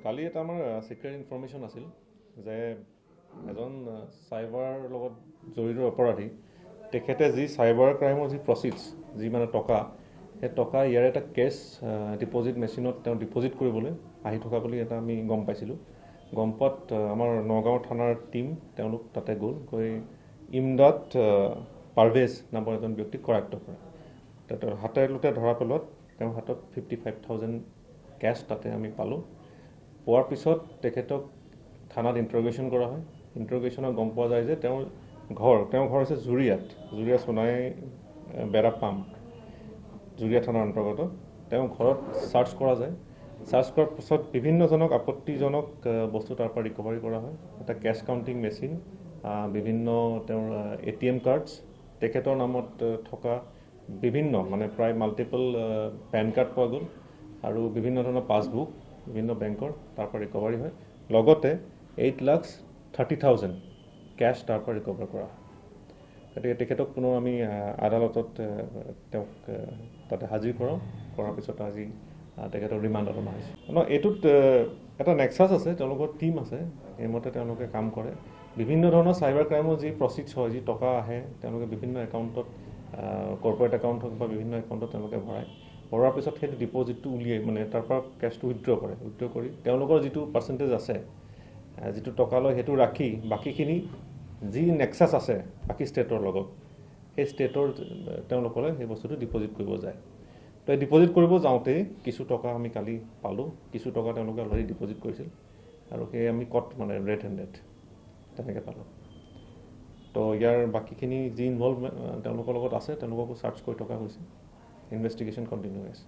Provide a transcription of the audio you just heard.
কালি এটা আমাৰ secret information আছিল যে এজন সাইবাৰ লগত জড়িত অপৰাধী তেখেতে যি সাইবাৰ ক্ৰাইমৰ যি প্ৰসিডছ যি মানে টকা সেই টকা ইয়াৰ এটা কেছ ডিপোজিট মেচিনত তেওঁ ডিপোজিট কৰিবলৈ আহি থকা বুলি এটা আমি গম পাইছিলোঁ। গম পোৱাত আমাৰ নগাঁও থানাৰ টিম তেওঁলোক তাতে গৈ ইমদাদ পাৰভেজ নামৰ এজন ব্যক্তিক কৰায়ত্ব কৰে। তাতে হাতে লোতে ধৰা পেলোৱাত তেওঁৰ হাতত 55,000 কেছ তাতে আমি পালোঁ। পোৱাৰ পিছত তেখেতক থানাত ইণ্টাৰগেশ্যন কৰা হয়। ইণ্টাৰগেশ্যনত গম পোৱা যায় যে তেওঁৰ ঘৰ হৈছে জুৰিয়া সোণাই বেৰা পাম জুৰিয়া থানাৰ অন্তৰ্গত। তেওঁ ঘৰত চাৰ্চ কৰা যায়। চাৰ্চ কৰাৰ পিছত বিভিন্নজনক আপত্তিজনক বস্তু তাৰ পৰা ৰিকভাৰী কৰা হয়। এটা কেছ কাউণ্টিং মেচিন, বিভিন্ন তেওঁৰ ATM কাৰ্ডছ, তেখেতৰ নামত থকা বিভিন্ন মানে প্ৰায় মাল্টিপল পেন কাৰ্ড পোৱা গ'ল আৰু বিভিন্ন ধৰণৰ পাছবুক বিভিন্ন বেংকৰ তাৰ পৰা ৰিকভাৰী হয়। লগতে 8,30,000 কেছ তাৰ পৰা ৰিকভাৰ কৰা হয়। গতিকে তেখেতক পুনৰ আমি আদালতত তেওঁক তাতে হাজিৰ কৰাৰ পিছত আজি তেখেতক ৰিমাণ্ডত অনা হৈছে। এইটোত এটা নেক্সাছ আছে, তেওঁলোকৰ টীম আছে, সেইমতে তেওঁলোকে কাম কৰে। বিভিন্ন ধৰণৰ চাইবাৰ ক্ৰাইমৰ যি প্ৰচিডছ হয়, যি টকা আহে, তেওঁলোকে বিভিন্ন একাউণ্টত কৰ্পৰেট একাউণ্ট হওক বা বিভিন্ন একাউণ্টত তেওঁলোকে ভৰোৱাৰ পিছত সেইটো ডিপ'জিটটো উলিয়াই মানে তাৰ পৰা কেছটো উইথড্ৰ কৰি তেওঁলোকৰ যিটো পাৰ্চেণ্টেজ আছে, যিটো টকা লয় সেইটো ৰাখি বাকীখিনি যি নেক্সাছ আছে বাকী ষ্টেটৰ লগত, সেই ষ্টেটৰ তেওঁলোকলৈ সেই বস্তুটো ডিপ'জিট কৰিব যায়। তো এই ডিপ'জিট কৰিব যাওঁতেই কিছু টকা আমি কালি পালোঁ, কিছু টকা তেওঁলোকে অলৰেডি ডিপ'জিট কৰিছিল আৰু সেই আমি মানে ৰেড হেণ্ডেড তেনেকৈ পালোঁ। তো ইয়াৰ বাকীখিনি যি ইনভলভ তেওঁলোকৰ লগত আছে তেওঁলোককো চাৰ্চ কৰি থকা হৈছে। ইনভেষ্টিগেশ্যন কণ্টিনিউ হৈ আছে।